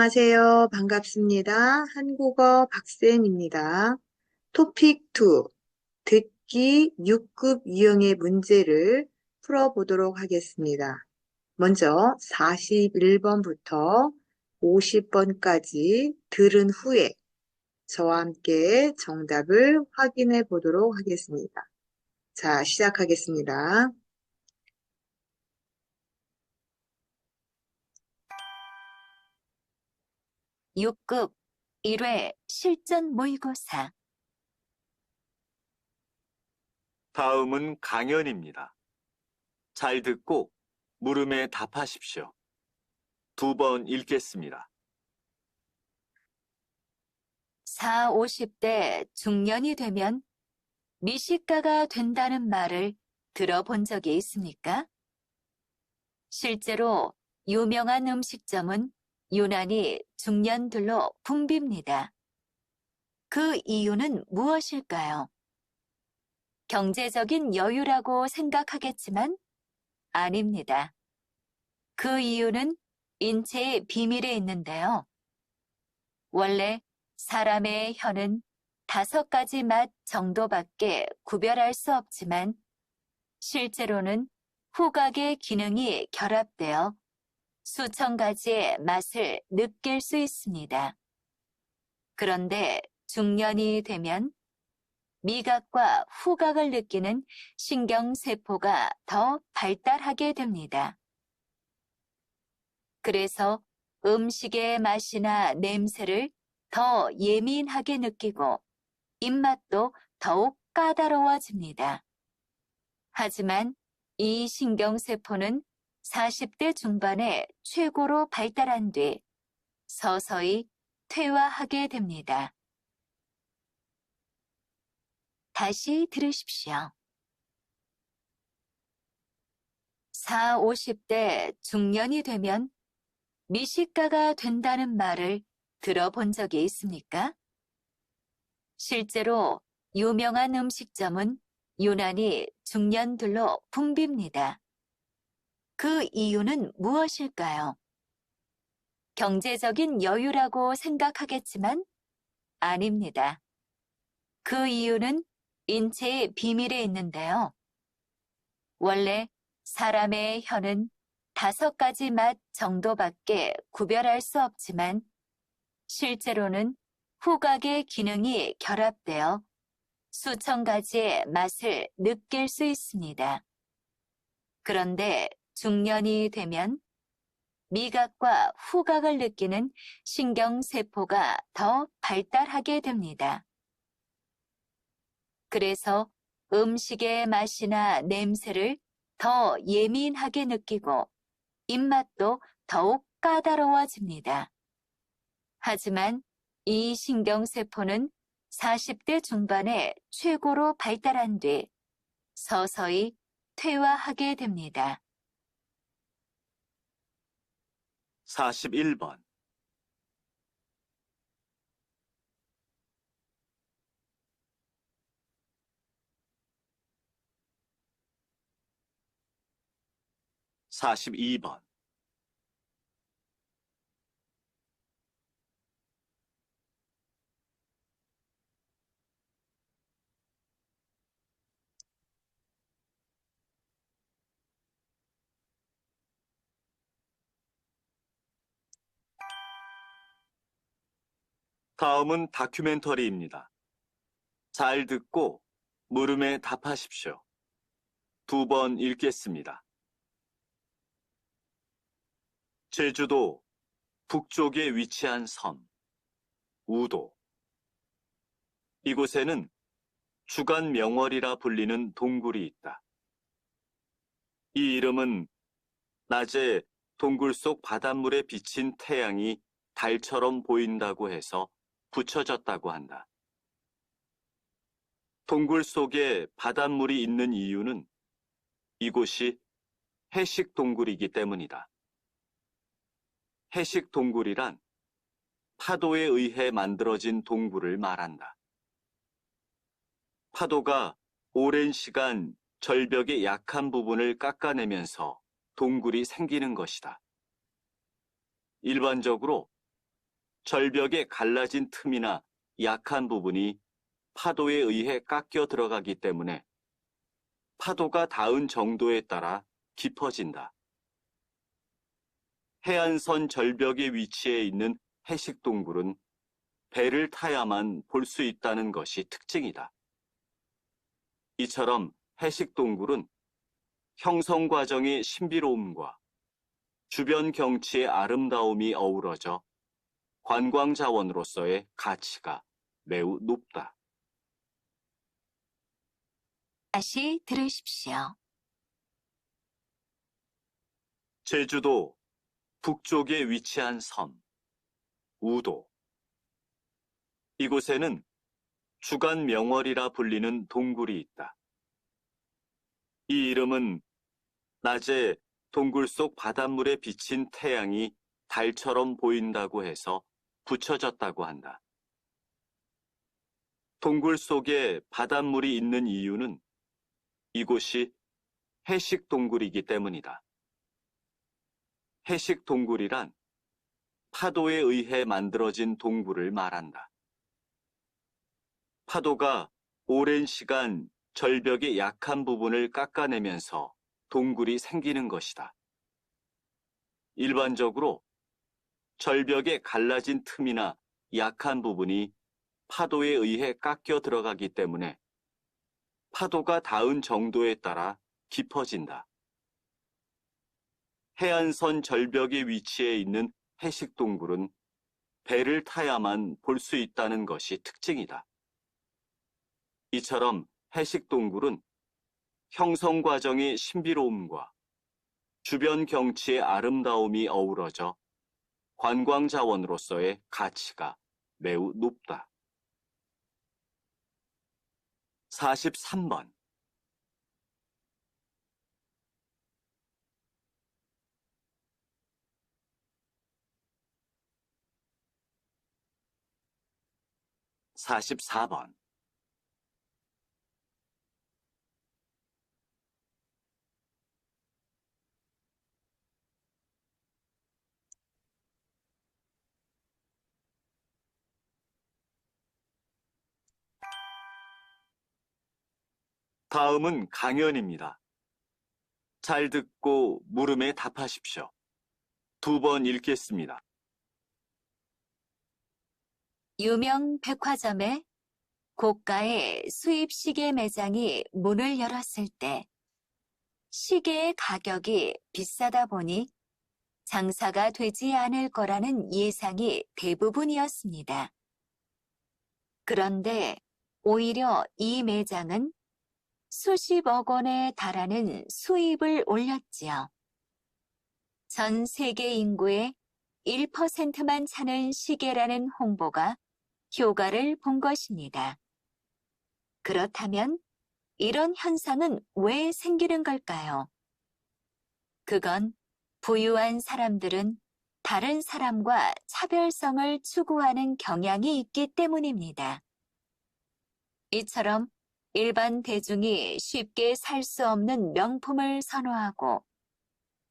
안녕하세요. 반갑습니다. 한국어 박쌤입니다. 토픽 2, 듣기 6급 유형의 문제를 풀어보도록 하겠습니다. 먼저 41번부터 50번까지 들은 후에 저와 함께 정답을 확인해 보도록 하겠습니다. 자, 시작하겠습니다. 6급 1회 실전 모의고사. 다음은 강연입니다. 잘 듣고 물음에 답하십시오. 2번 읽겠습니다. 4, 50대 중년이 되면 미식가가 된다는 말을 들어본 적이 있습니까? 실제로 유명한 음식점은 유난히 중년들로 붐빕니다. 그 이유는 무엇일까요? 경제적인 여유라고 생각하겠지만 아닙니다. 그 이유는 인체의 비밀에 있는데요. 원래 사람의 혀는 5가지 맛 정도밖에 구별할 수 없지만 실제로는 후각의 기능이 결합되어 수천 가지의 맛을 느낄 수 있습니다. 그런데 중년이 되면 미각과 후각을 느끼는 신경세포가 더 발달하게 됩니다. 그래서 음식의 맛이나 냄새를 더 예민하게 느끼고 입맛도 더욱 까다로워집니다. 하지만 이 신경세포는 40대 중반에 최고로 발달한 뒤 서서히 퇴화하게 됩니다. 다시 들으십시오. 4, 50대 중년이 되면 미식가가 된다는 말을 들어본 적이 있습니까? 실제로 유명한 음식점은 유난히 중년들로 붐빕니다. 그 이유는 무엇일까요? 경제적인 여유라고 생각하겠지만 아닙니다. 그 이유는 인체의 비밀에 있는데요. 원래 사람의 혀는 5가지 맛 정도밖에 구별할 수 없지만 실제로는 후각의 기능이 결합되어 수천 가지의 맛을 느낄 수 있습니다. 그런데 중년이 되면 미각과 후각을 느끼는 신경세포가 더 발달하게 됩니다. 그래서 음식의 맛이나 냄새를 더 예민하게 느끼고 입맛도 더욱 까다로워집니다. 하지만 이 신경세포는 40대 중반에 최고로 발달한 뒤 서서히 퇴화하게 됩니다. 41번. (42번) 다음은 다큐멘터리입니다. 잘 듣고 물음에 답하십시오. 2번 읽겠습니다. 제주도 북쪽에 위치한 섬, 우도. 이곳에는 주간 명월이라 불리는 동굴이 있다. 이 이름은 낮에 동굴 속 바닷물에 비친 태양이 달처럼 보인다고 해서 붙여졌다고 한다. 동굴 속에 바닷물이 있는 이유는 이곳이 해식 동굴이기 때문이다. 해식 동굴이란 파도에 의해 만들어진 동굴을 말한다. 파도가 오랜 시간 절벽의 약한 부분을 깎아내면서 동굴이 생기는 것이다. 일반적으로 절벽에 갈라진 틈이나 약한 부분이 파도에 의해 깎여 들어가기 때문에 파도가 닿은 정도에 따라 깊어진다. 해안선 절벽에 위치해 있는 해식동굴은 배를 타야만 볼 수 있다는 것이 특징이다. 이처럼 해식동굴은 형성 과정의 신비로움과 주변 경치의 아름다움이 어우러져 관광 자원으로서의 가치가 매우 높다. 다시 들으십시오. 제주도 북쪽에 위치한 섬, 우도. 이곳에는 주간 명월이라 불리는 동굴이 있다. 이 이름은 낮에 동굴 속 바닷물에 비친 태양이 달처럼 보인다고 해서 붙여졌다고 한다. 동굴 속에 바닷물이 있는 이유는 이곳이 해식 동굴이기 때문이다. 해식 동굴이란 파도에 의해 만들어진 동굴을 말한다. 파도가 오랜 시간 절벽의 약한 부분을 깎아내면서 동굴이 생기는 것이다. 일반적으로 절벽에 갈라진 틈이나 약한 부분이 파도에 의해 깎여 들어가기 때문에 파도가 닿은 정도에 따라 깊어진다. 해안선 절벽에 위치해 있는 해식동굴은 배를 타야만 볼 수 있다는 것이 특징이다. 이처럼 해식동굴은 형성 과정의 신비로움과 주변 경치의 아름다움이 어우러져 관광 자원으로서의 가치가 매우 높다. 43번. (44번) 다음은 강연입니다. 잘 듣고 물음에 답하십시오. 2번 읽겠습니다. 유명 백화점에 고가의 수입 시계 매장이 문을 열었을 때 시계의 가격이 비싸다 보니 장사가 되지 않을 거라는 예상이 대부분이었습니다. 그런데 오히려 이 매장은 수십억 원에 달하는 수입을 올렸지요. 전 세계 인구의 1%만 차는 시계라는 홍보가 효과를 본 것입니다. 그렇다면 이런 현상은 왜 생기는 걸까요? 그건 부유한 사람들은 다른 사람과 차별성을 추구하는 경향이 있기 때문입니다. 이처럼 일반 대중이 쉽게 살 수 없는 명품을 선호하고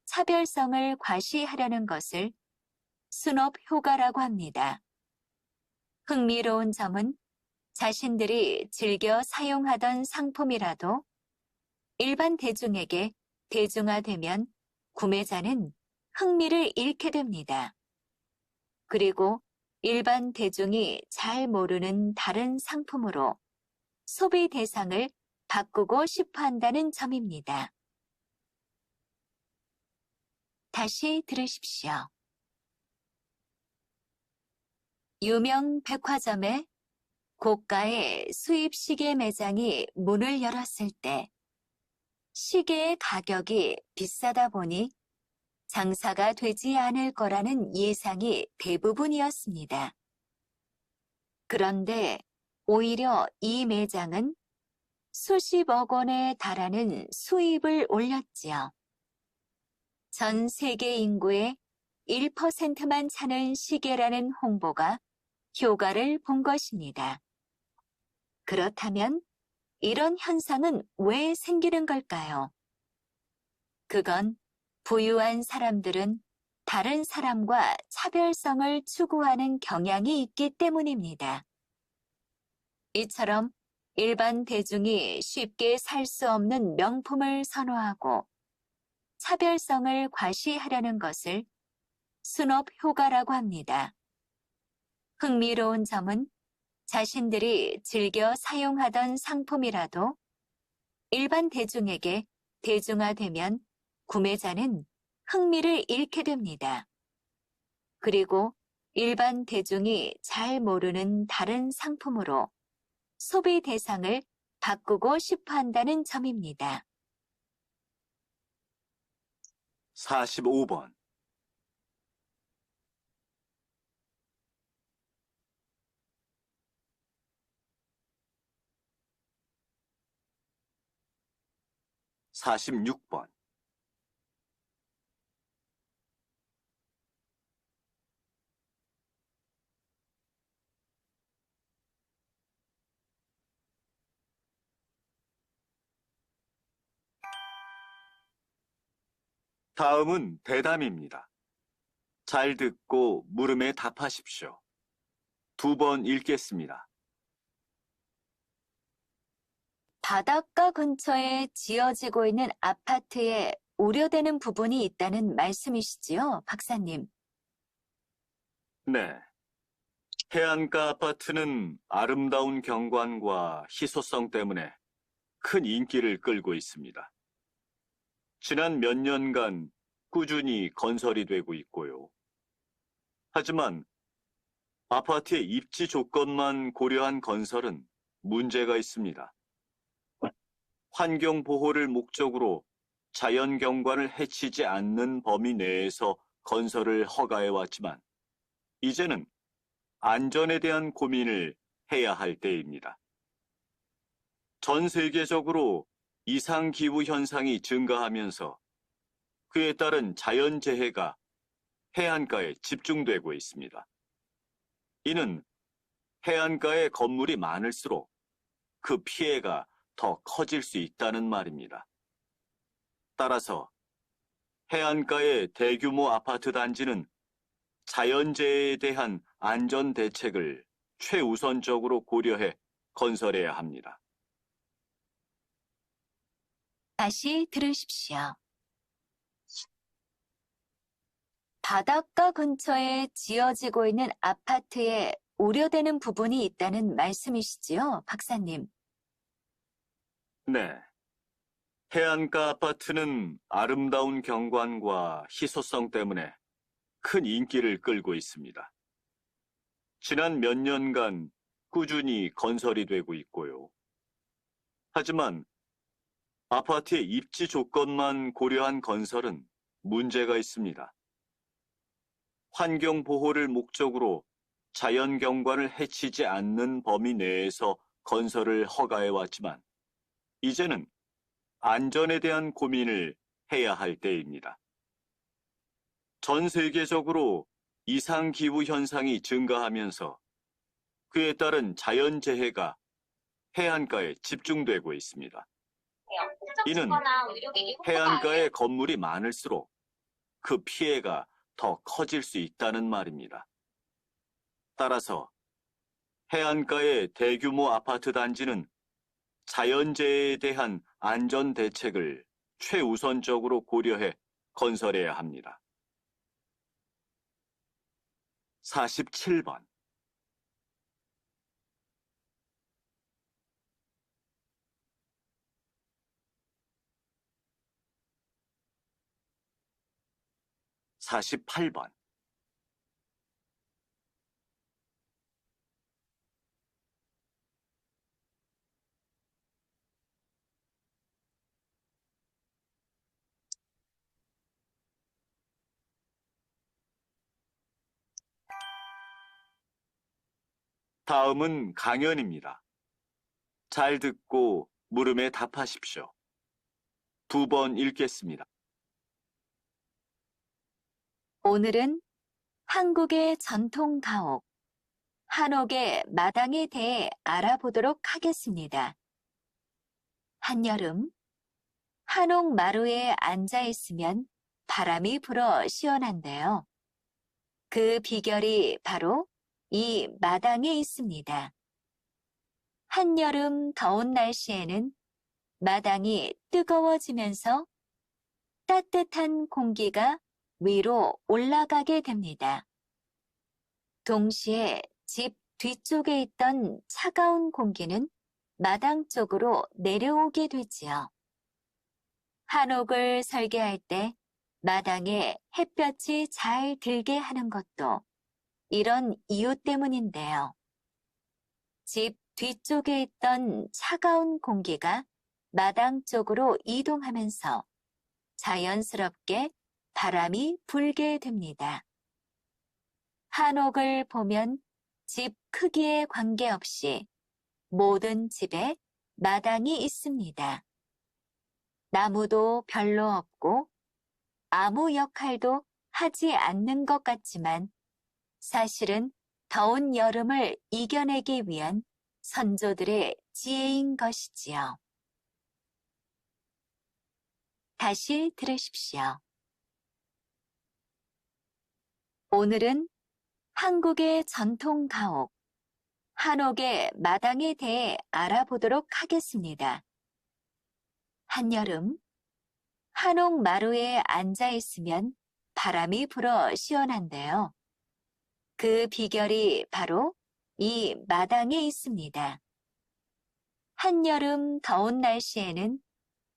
차별성을 과시하려는 것을 순업 효과라고 합니다. 흥미로운 점은 자신들이 즐겨 사용하던 상품이라도 일반 대중에게 대중화되면 구매자는 흥미를 잃게 됩니다. 그리고 일반 대중이 잘 모르는 다른 상품으로 소비 대상을 바꾸고 싶어 한다는 점입니다. 다시 들으십시오. 유명 백화점에 고가의 수입 시계 매장이 문을 열었을 때 시계의 가격이 비싸다 보니 장사가 되지 않을 거라는 예상이 대부분이었습니다. 그런데 오히려 이 매장은 수십억 원에 달하는 수입을 올렸지요. 전 세계 인구의 1%만 차는 시계라는 홍보가 효과를 본 것입니다. 그렇다면 이런 현상은 왜 생기는 걸까요? 그건 부유한 사람들은 다른 사람과 차별성을 추구하는 경향이 있기 때문입니다. 이처럼 일반 대중이 쉽게 살 수 없는 명품을 선호하고 차별성을 과시하려는 것을 순업 효과라고 합니다. 흥미로운 점은 자신들이 즐겨 사용하던 상품이라도 일반 대중에게 대중화되면 구매자는 흥미를 잃게 됩니다. 그리고 일반 대중이 잘 모르는 다른 상품으로 소비 대상을 바꾸고 싶어 한다는 점입니다. 45번. (46번) 다음은 대담입니다. 잘 듣고 물음에 답하십시오. 2번 읽겠습니다. 바닷가 근처에 지어지고 있는 아파트에 우려되는 부분이 있다는 말씀이시지요, 박사님? 네. 해안가 아파트는 아름다운 경관과 희소성 때문에 큰 인기를 끌고 있습니다. 지난 몇 년간 꾸준히 건설이 되고 있고요. 하지만 아파트의 입지 조건만 고려한 건설은 문제가 있습니다. 환경 보호를 목적으로 자연 경관을 해치지 않는 범위 내에서 건설을 허가해 왔지만 이제는 안전에 대한 고민을 해야 할 때입니다. 전 세계적으로 이상기후 현상이 증가하면서 그에 따른 자연재해가 해안가에 집중되고 있습니다. 이는 해안가에 건물이 많을수록 그 피해가 더 커질 수 있다는 말입니다. 따라서 해안가의 대규모 아파트 단지는 자연재해에 대한 안전 대책을 최우선적으로 고려해 건설해야 합니다. 다시 들으십시오. 바닷가 근처에 지어지고 있는 아파트에 우려되는 부분이 있다는 말씀이시지요, 박사님? 네. 해안가 아파트는 아름다운 경관과 희소성 때문에 큰 인기를 끌고 있습니다. 지난 몇 년간 꾸준히 건설이 되고 있고요. 하지만 아파트의 입지 조건만 고려한 건설은 문제가 있습니다. 환경 보호를 목적으로 자연 경관을 해치지 않는 범위 내에서 건설을 허가해 왔지만 이제는 안전에 대한 고민을 해야 할 때입니다. 전 세계적으로 이상기후 현상이 증가하면서 그에 따른 자연재해가 해안가에 집중되고 있습니다. 이는 해안가에 건물이 많을수록 그 피해가 더 커질 수 있다는 말입니다. 따라서 해안가의 대규모 아파트 단지는 자연재해에 대한 안전 대책을 최우선적으로 고려해 건설해야 합니다. 47번. (48번) 다음은 강연입니다. 잘 듣고 물음에 답하십시오. 2번 읽겠습니다. 오늘은 한국의 전통 가옥, 한옥의 마당에 대해 알아보도록 하겠습니다. 한여름, 한옥 마루에 앉아 있으면 바람이 불어 시원한데요. 그 비결이 바로 이 마당에 있습니다. 한여름 더운 날씨에는 마당이 뜨거워지면서 따뜻한 공기가 위로 올라가게 됩니다. 동시에 집 뒤쪽에 있던 차가운 공기는 마당 쪽으로 내려오게 되지요. 한옥을 설계할 때 마당에 햇볕이 잘 들게 하는 것도 이런 이유 때문인데요. 집 뒤쪽에 있던 차가운 공기가 마당 쪽으로 이동하면서 자연스럽게 바람이 불게 됩니다. 한옥을 보면 집 크기에 관계없이 모든 집에 마당이 있습니다. 나무도 별로 없고 아무 역할도 하지 않는 것 같지만 사실은 더운 여름을 이겨내기 위한 선조들의 지혜인 것이지요. 다시 들으십시오. 오늘은 한국의 전통 가옥, 한옥의 마당에 대해 알아보도록 하겠습니다. 한여름, 한옥 마루에 앉아 있으면 바람이 불어 시원한데요. 그 비결이 바로 이 마당에 있습니다. 한여름 더운 날씨에는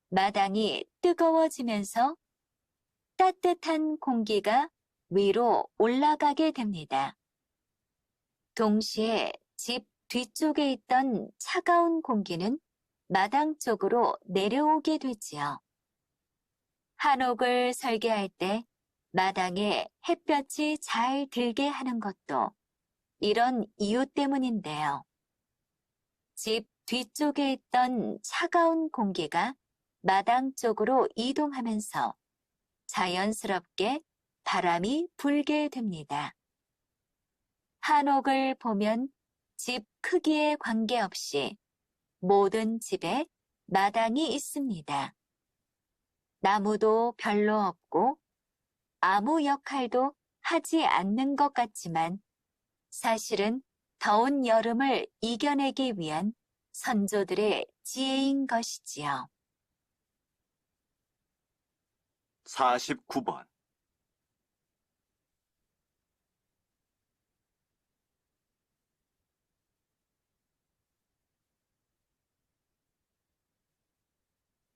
마당이 뜨거워지면서 따뜻한 공기가 위로 올라가게 됩니다. 동시에 집 뒤쪽에 있던 차가운 공기는 마당 쪽으로 내려오게 되지요. 한옥을 설계할 때 마당에 햇볕이 잘 들게 하는 것도 이런 이유 때문인데요. 집 뒤쪽에 있던 차가운 공기가 마당 쪽으로 이동하면서 자연스럽게 바람이 불게 됩니다. 한옥을 보면 집 크기에 관계없이 모든 집에 마당이 있습니다. 나무도 별로 없고 아무 역할도 하지 않는 것 같지만 사실은 더운 여름을 이겨내기 위한 선조들의 지혜인 것이지요. 49번.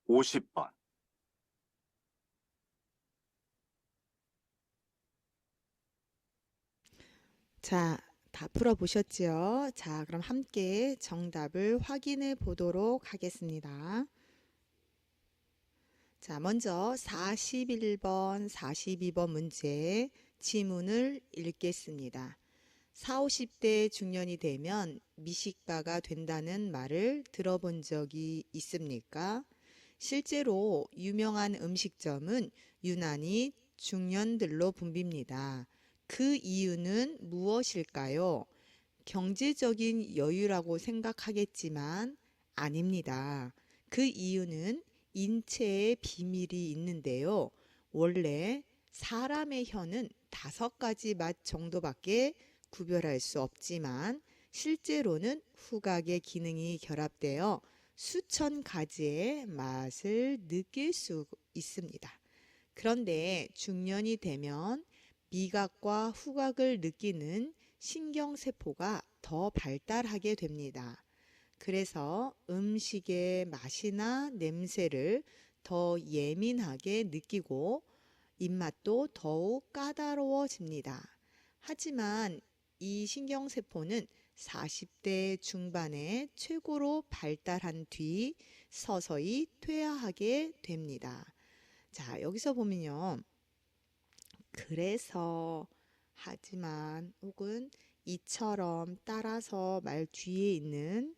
(50번) 자, 다 풀어보셨지요? 자, 그럼 함께 정답을 확인해 보도록 하겠습니다. 자, 먼저 41번, 42번 문제 지문을 읽겠습니다. 40, 50대 중년이 되면 미식가가 된다는 말을 들어본 적이 있습니까? 실제로 유명한 음식점은 유난히 중년들로 붐빕니다. 그 이유는 무엇일까요? 경제적인 여유라고 생각하겠지만 아닙니다. 그 이유는 인체의 비밀이 있는데요. 원래 사람의 혀는 5가지 맛 정도밖에 구별할 수 없지만 실제로는 후각의 기능이 결합되어 수천 가지의 맛을 느낄 수 있습니다. 그런데 중년이 되면 미각과 후각을 느끼는 신경세포가 더 발달하게 됩니다. 그래서 음식의 맛이나 냄새를 더 예민하게 느끼고 입맛도 더욱 까다로워집니다. 하지만 이 신경세포는 40대 중반에 최고로 발달한 뒤 서서히 퇴화하게 됩니다. 자, 여기서 보면요. 그래서, 하지만, 혹은 이처럼 따라서 말 뒤에 있는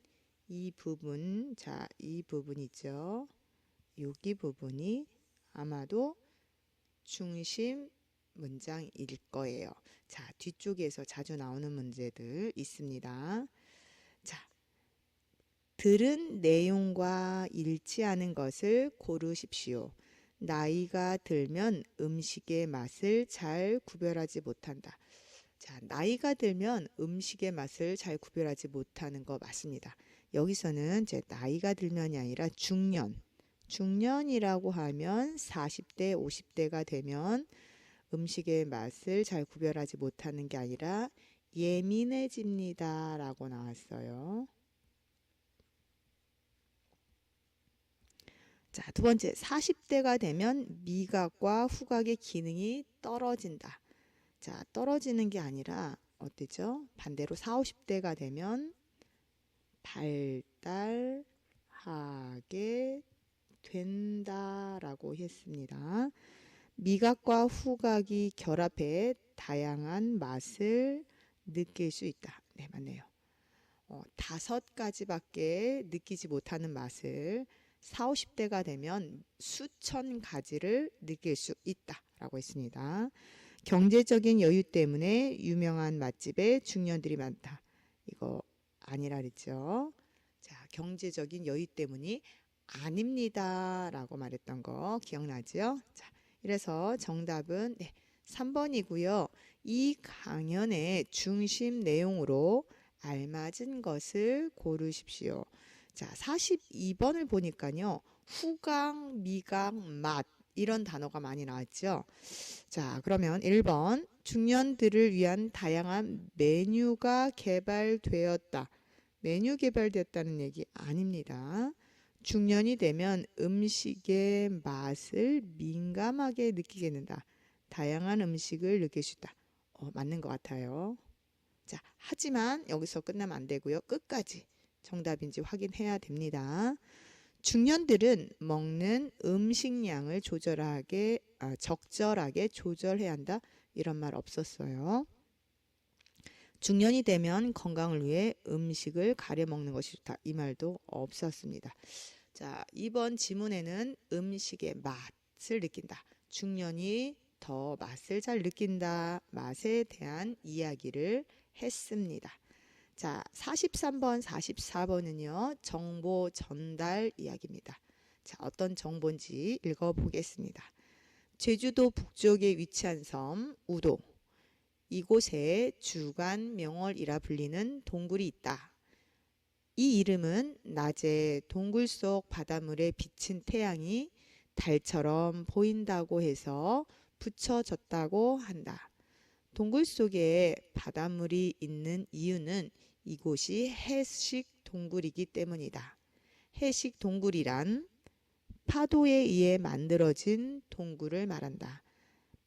이 부분, 자, 이 부분이죠. 여기 부분이 아마도 중심 문장일 거예요. 자, 뒤쪽에서 자주 나오는 문제들 있습니다. 자, 들은 내용과 일치하는 것을 고르십시오. 나이가 들면 음식의 맛을 잘 구별하지 못한다. 자, 나이가 들면 음식의 맛을 잘 구별하지 못하는 거 맞습니다. 여기서는 제 나이가 들면이 아니라 중년이라고 하면 40대, 50대가 되면 음식의 맛을 잘 구별하지 못하는 게 아니라 예민해집니다 라고 나왔어요. 자, 두 번째, 40대가 되면 미각과 후각의 기능이 떨어진다. 자, 떨어지는 게 아니라 어때죠? 반대로 40, 50대가 되면 발달하게 된다라고 했습니다. 미각과 후각이 결합해 다양한 맛을 느낄 수 있다. 네, 맞네요. 5가지밖에 느끼지 못하는 맛을 40, 50대가 되면 수천 가지를 느낄 수 있다라고 했습니다. 경제적인 여유 때문에 유명한 맛집에 중년들이 많다. 이거 아니라 그랬죠. 자, 경제적인 여유 때문이 아닙니다 라고 말했던 거 기억나죠? 자, 이래서 정답은 3번이고요. 이 강연의 중심 내용으로 알맞은 것을 고르십시오. 자, 42번을 보니까요. 후각, 미각, 맛 이런 단어가 많이 나왔죠. 자, 그러면 1번 중년들을 위한 다양한 메뉴가 개발되었다. 메뉴 개발되었다는 얘기 아닙니다. 중년이 되면 음식의 맛을 민감하게 느끼게 된다. 다양한 음식을 느낄 수 있다. 맞는 것 같아요. 자, 하지만 여기서 끝나면 안 되고요. 끝까지 정답인지 확인해야 됩니다. 중년들은 먹는 음식량을 적절하게 조절해야 한다. 이런 말 없었어요. 중년이 되면 건강을 위해 음식을 가려 먹는 것이 좋다. 이 말도 없었습니다. 자, 이번 지문에는 음식의 맛을 느낀다. 중년이 더 맛을 잘 느낀다. 맛에 대한 이야기를 했습니다. 자, 43번, 44번은요. 정보 전달 이야기입니다. 자, 어떤 정보인지 읽어보겠습니다. 제주도 북쪽에 위치한 섬 우도. 이곳에 주간 명월이라 불리는 동굴이 있다. 이 이름은 낮에 동굴 속 바닷물에 비친 태양이 달처럼 보인다고 해서 붙여졌다고 한다. 동굴 속에 바닷물이 있는 이유는 이곳이 해식 동굴이기 때문이다. 해식 동굴이란 파도에 의해 만들어진 동굴을 말한다.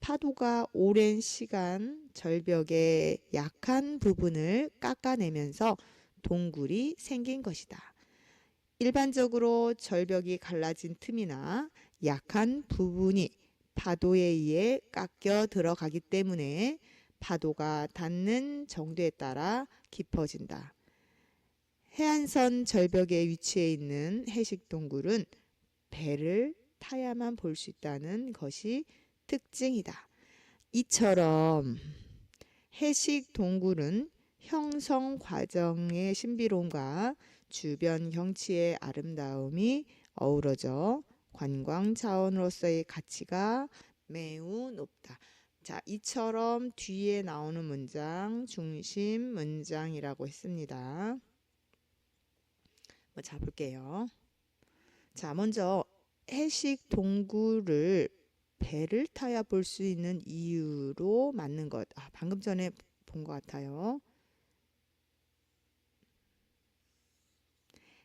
파도가 오랜 시간 절벽의 약한 부분을 깎아내면서 동굴이 생긴 것이다. 일반적으로 절벽이 갈라진 틈이나 약한 부분이 파도에 의해 깎여 들어가기 때문에 파도가 닿는 정도에 따라 깊어진다. 해안선 절벽에 위치해 있는 해식 동굴은 배를 타야만 볼 수 있다는 것이 특징이다. 이처럼 해식 동굴은 형성 과정의 신비로움과 주변 경치의 아름다움이 어우러져 관광 자원으로서의 가치가 매우 높다. 자, 이처럼 뒤에 나오는 문장 중심 문장이라고 했습니다. 자, 볼게요. 자, 먼저 해식 동굴을 배를 타야 볼 수 있는 이유로 맞는 것. 방금 전에 본 것 같아요.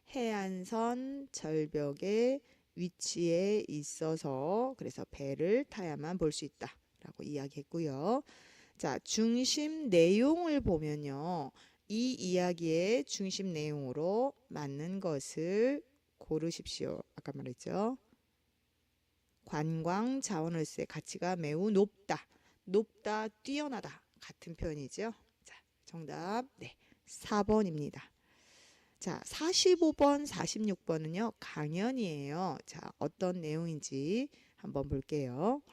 해안선 절벽에 위치해 있어서 그래서 배를 타야만 볼 수 있다 라고 이야기했고요. 자, 중심 내용을 보면요. 이 이야기의 중심 내용으로 맞는 것을 고르십시오. 아까 말했죠. 관광 자원으로서의 가치가 매우 높다. 높다, 뛰어나다. 같은 표현이죠. 자, 정답 4번입니다. 자, 45번, 46번은요. 강연이에요. 자, 어떤 내용인지 한번 볼게요.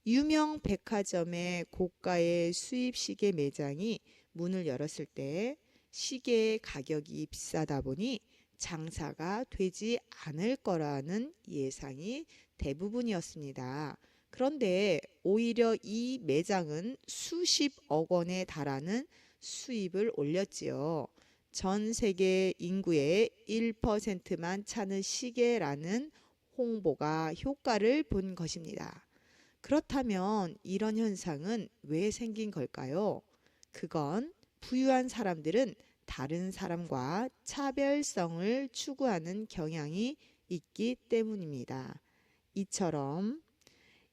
유명 백화점의 고가의 수입 시계 매장이 문을 열었을 때 시계의 가격이 비싸다 보니 장사가 되지 않을 거라는 예상이 대부분이었습니다. 그런데 오히려 이 매장은 수십억 원에 달하는 수입을 올렸지요. 전 세계 인구의 1%만 차는 시계라는 홍보가 효과를 본 것입니다. 그렇다면 이런 현상은 왜 생긴 걸까요? 그건 부유한 사람들은 다른 사람과 차별성을 추구하는 경향이 있기 때문입니다. 이처럼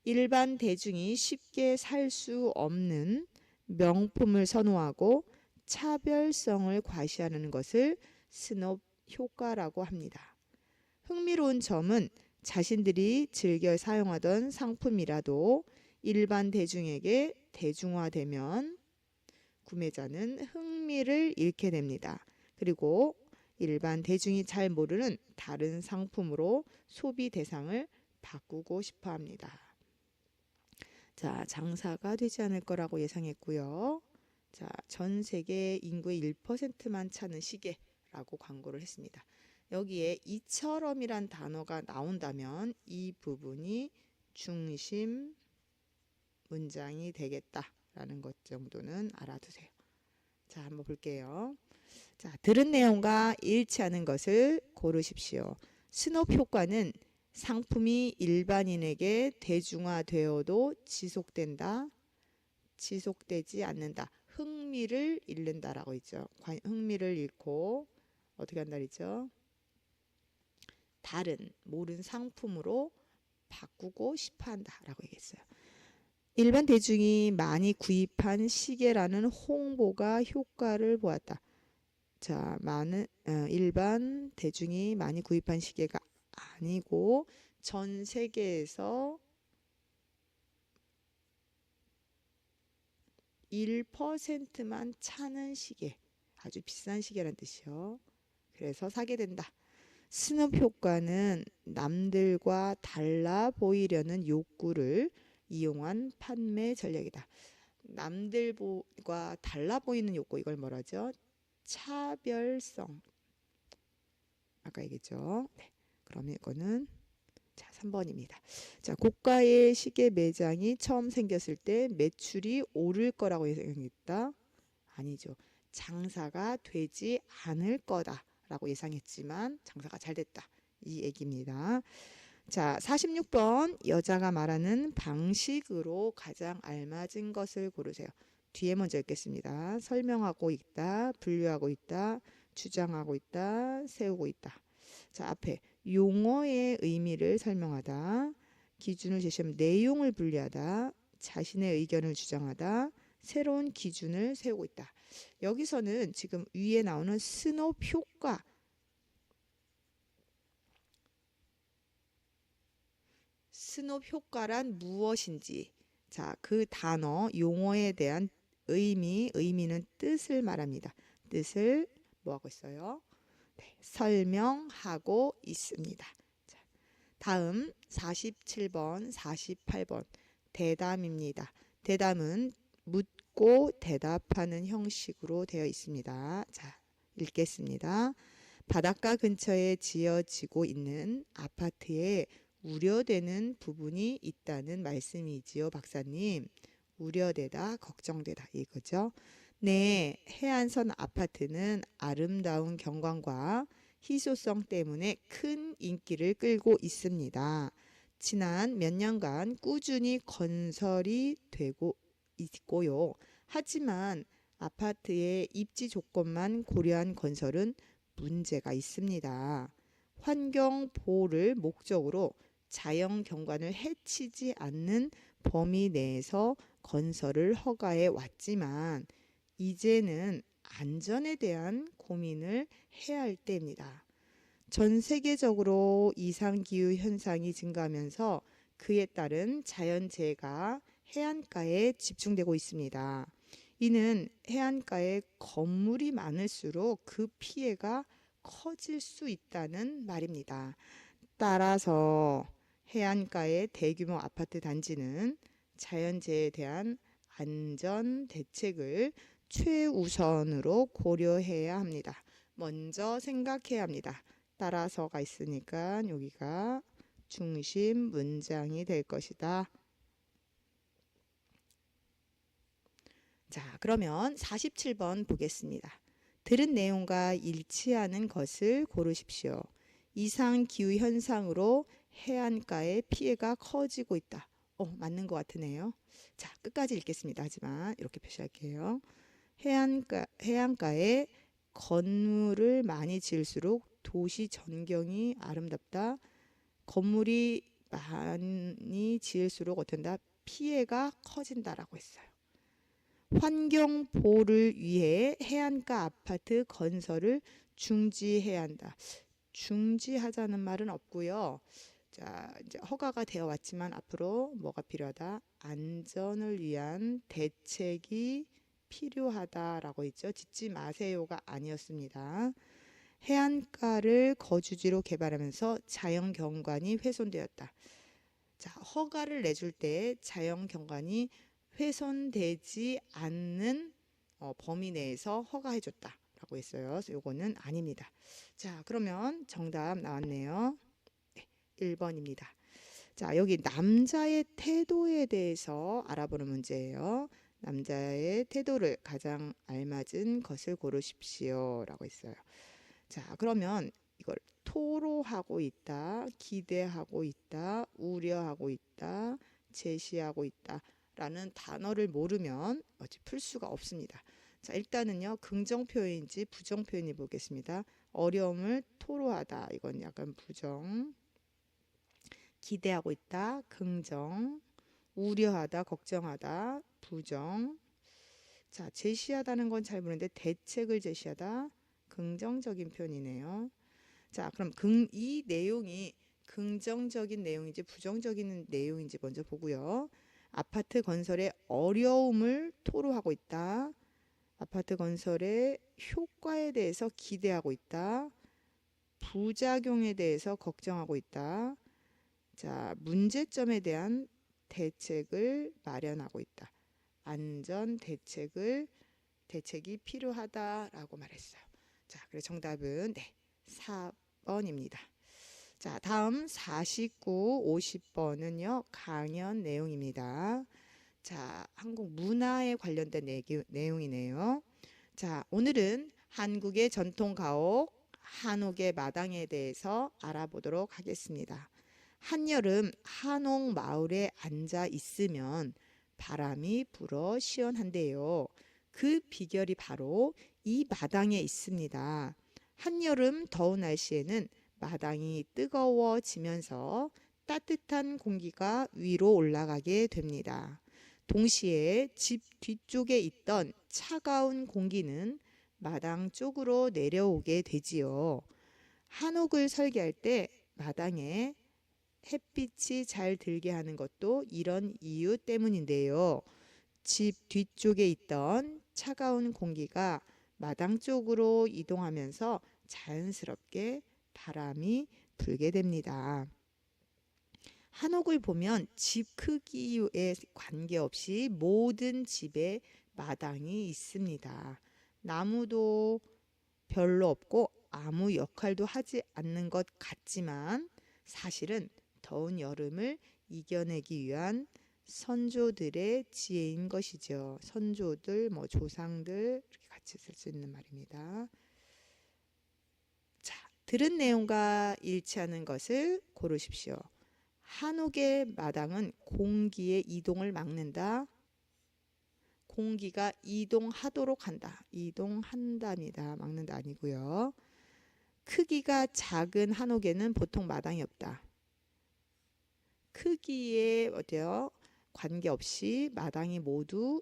일반 대중이 쉽게 살 수 없는 명품을 선호하고 차별성을 과시하는 것을 스노브 효과라고 합니다. 흥미로운 점은 자신들이 즐겨 사용하던 상품이라도 일반 대중에게 대중화되면 구매자는 흥미를 잃게 됩니다. 그리고 일반 대중이 잘 모르는 다른 상품으로 소비 대상을 바꾸고 싶어 합니다. 자, 장사가 되지 않을 거라고 예상했고요. 자, 전 세계 인구의 1%만 차는 시계라고 광고를 했습니다. 여기에 이처럼이란 단어가 나온다면 이 부분이 중심 문장이 되겠다라는 것 정도는 알아두세요. 자, 한번 볼게요. 자, 들은 내용과 일치하는 것을 고르십시오. 스노브 효과는 상품이 일반인에게 대중화되어도 지속된다, 지속되지 않는다. 흥미를 잃는다라고 있죠. 흥미를 잃고 어떻게 한다 그랬죠? 다른 모르는 상품으로 바꾸고 싶어 한다라고 얘기했어요. 일반 대중이 많이 구입한 시계라는 홍보가 효과를 보았다. 자, 일반 대중이 많이 구입한 시계가 아니고 전 세계에서 1%만 차는 시계, 아주 비싼 시계란 뜻이요. 그래서 사게 된다. 스눕 효과는 남들과 달라 보이려는 욕구를 이용한 판매 전략이다. 남들과 달라 보이는 욕구, 이걸 뭐라죠? 차별성. 아까 얘기했죠. 네. 그러면 이거는 자, 3번입니다. 자, 고가의 시계 매장이 처음 생겼을 때 매출이 오를 거라고 예상했다. 아니죠. 장사가 되지 않을 거다라고 예상했지만 장사가 잘 됐다. 이 얘기입니다. 자, 46번 여자가 말하는 방식으로 가장 알맞은 것을 고르세요. 뒤에 먼저 읽겠습니다. 설명하고 있다, 분류하고 있다, 주장하고 있다, 세우고 있다. 자, 앞에 용어의 의미를 설명하다, 기준을 제시하면 내용을 분리하다, 자신의 의견을 주장하다, 새로운 기준을 세우고 있다. 여기서는 지금 위에 나오는 스노브 효과, 스노브 효과란 무엇인지, 자, 그 단어, 용어에 대한 의미는 뜻을 말합니다. 뜻을 뭐하고 있어요? 네, 설명하고 있습니다. 자, 다음 47번, 48번 대담입니다. 대담은 묻고 대답하는 형식으로 되어 있습니다. 자, 읽겠습니다. 바닷가 근처에 지어지고 있는 아파트에 우려되는 부분이 있다는 말씀이지요, 박사님. 우려되다, 걱정되다 이거죠. 네, 해안선 아파트는 아름다운 경관과 희소성 때문에 큰 인기를 끌고 있습니다. 지난 몇 년간 꾸준히 건설이 되고 있고요. 하지만 아파트의 입지 조건만 고려한 건설은 문제가 있습니다. 환경 보호를 목적으로 자연 경관을 해치지 않는 범위 내에서 건설을 허가해 왔지만 이제는 안전에 대한 고민을 해야 할 때입니다. 전 세계적으로 이상기후 현상이 증가하면서 그에 따른 자연재해가 해안가에 집중되고 있습니다. 이는 해안가에 건물이 많을수록 그 피해가 커질 수 있다는 말입니다. 따라서 해안가의 대규모 아파트 단지는 자연재해에 대한 안전 대책을 최우선으로 고려해야 합니다. 먼저 생각해야 합니다. 따라서가 있으니까 여기가 중심 문장이 될 것이다. 자, 그러면 47번 보겠습니다. 들은 내용과 일치하는 것을 고르십시오. 이상 기후 현상으로 해안가의 피해가 커지고 있다. 맞는 것 같으네요. 자, 끝까지 읽겠습니다. 하지만 이렇게 표시할게요. 해안가에 건물을 많이 지을수록 도시 전경이 아름답다. 건물이 많이 지을수록 어떤다? 피해가 커진다라고 했어요. 환경 보호를 위해 해안가 아파트 건설을 중지해야 한다. 중지하자는 말은 없고요. 자, 이제 허가가 되어 왔지만 앞으로 뭐가 필요하다? 안전을 위한 대책이 필요하다라고 했죠. 짓지 마세요가 아니었습니다. 해안가를 거주지로 개발하면서 자연 경관이 훼손되었다. 자, 허가를 내줄 때 자연 경관이 훼손되지 않는 범위 내에서 허가해줬다라고 했어요. 그래서 요거는 아닙니다. 자, 그러면 정답 나왔네요. 네, 1번입니다. 자, 여기 남자의 태도에 대해서 알아보는 문제예요. 남자의 태도를 가장 알맞은 것을 고르십시오 라고 했어요. 자, 그러면 이걸 토로하고 있다, 기대하고 있다, 우려하고 있다, 제시하고 있다 라는 단어를 모르면 풀 수가 없습니다. 자, 일단은요, 긍정 표현인지 부정 표현이 보겠습니다. 어려움을 토로하다, 이건 약간 부정. 기대하고 있다, 긍정. 우려하다, 걱정하다, 부정. 자, 제시하다는 건 잘 모르는데 대책을 제시하다, 긍정적인 표현이네요. 자, 그럼 이 내용이 긍정적인 내용인지 부정적인 내용인지 먼저 보고요. 아파트 건설의 어려움을 토로하고 있다. 아파트 건설의 효과에 대해서 기대하고 있다. 부작용에 대해서 걱정하고 있다. 자, 문제점에 대한 대책을 마련하고 있다. 안전 대책이 필요하다라고 말했어요. 자, 그래서 정답은 4번입니다. 자, 다음 49, 50번은요. 강연 내용입니다. 자, 한국 문화에 관련된 내용이네요. 자, 오늘은 한국의 전통 가옥 한옥의 마당에 대해서 알아보도록 하겠습니다. 한여름 한옥 마을에 앉아 있으면 바람이 불어 시원한데요. 그 비결이 바로 이 마당에 있습니다. 한여름 더운 날씨에는 마당이 뜨거워지면서 따뜻한 공기가 위로 올라가게 됩니다. 동시에 집 뒤쪽에 있던 차가운 공기는 마당 쪽으로 내려오게 되지요. 한옥을 설계할 때 마당에 햇빛이 잘 들게 하는 것도 이런 이유 때문인데요. 집 뒤쪽에 있던 차가운 공기가 마당 쪽으로 이동하면서 자연스럽게 바람이 불게 됩니다. 한옥을 보면 집 크기에 관계없이 모든 집에 마당이 있습니다. 나무도 별로 없고 아무 역할도 하지 않는 것 같지만 사실은 더운 여름을 이겨내기 위한 선조들의 지혜인 것이죠. 선조들, 조상들 이렇게 같이 쓸 수 있는 말입니다. 자, 들은 내용과 일치하는 것을 고르십시오. 한옥의 마당은 공기의 이동을 막는다. 공기가 이동하도록 한다. 이동한답니다. 막는다 아니고요. 크기가 작은 한옥에는 보통 마당이 없다. 크기에 관계없이 마당이 모두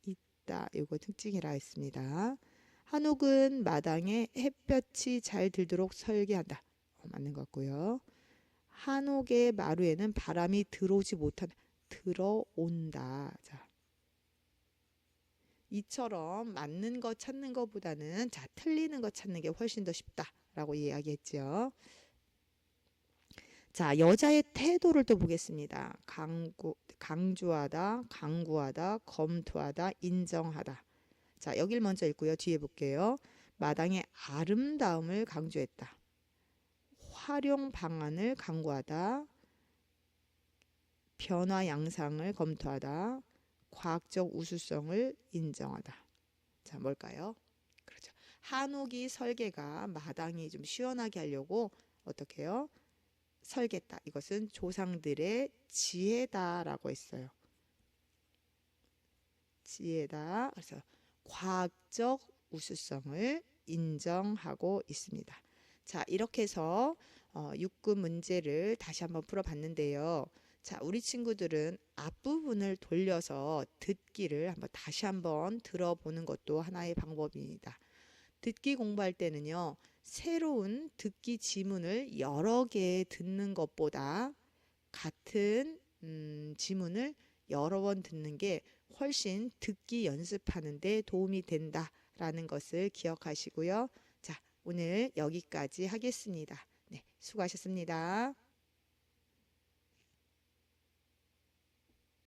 있다. 이거 특징이라 했습니다. 한옥은 마당에 햇볕이 잘 들도록 설계한다. 맞는 것 같고요. 한옥의 마루에는 바람이 들어오지 못한다. 들어온다. 자, 이처럼 맞는 거 찾는 것보다는 틀리는 거 찾는 게 훨씬 더 쉽다라고 이야기했죠. 자, 여자의 태도를 또 보겠습니다. 강조하다, 강구하다, 검토하다, 인정하다. 자, 여길 먼저 읽고요. 뒤에 볼게요. 마당의 아름다움을 강조했다. 활용 방안을 강구하다. 변화 양상을 검토하다. 과학적 우수성을 인정하다. 자, 뭘까요? 그렇죠. 한옥이 설계가 마당이 좀 시원하게 하려고 어떻게 해요? 설계했다. 이것은 조상들의 지혜다라고 했어요. 지혜다. 그래서 과학적 우수성을 인정하고 있습니다. 자, 이렇게 해서 6급 문제를 다시 한번 풀어봤는데요. 자, 우리 친구들은 앞부분을 돌려서 듣기를 다시 한번 들어보는 것도 하나의 방법입니다. 듣기 공부할 때는요, 새로운 듣기 지문을 여러 개 듣는 것보다 같은 지문을 여러 번 듣는 게 훨씬 듣기 연습하는 데 도움이 된다라는 것을 기억하시고요. 자, 오늘 여기까지 하겠습니다. 네, 수고하셨습니다.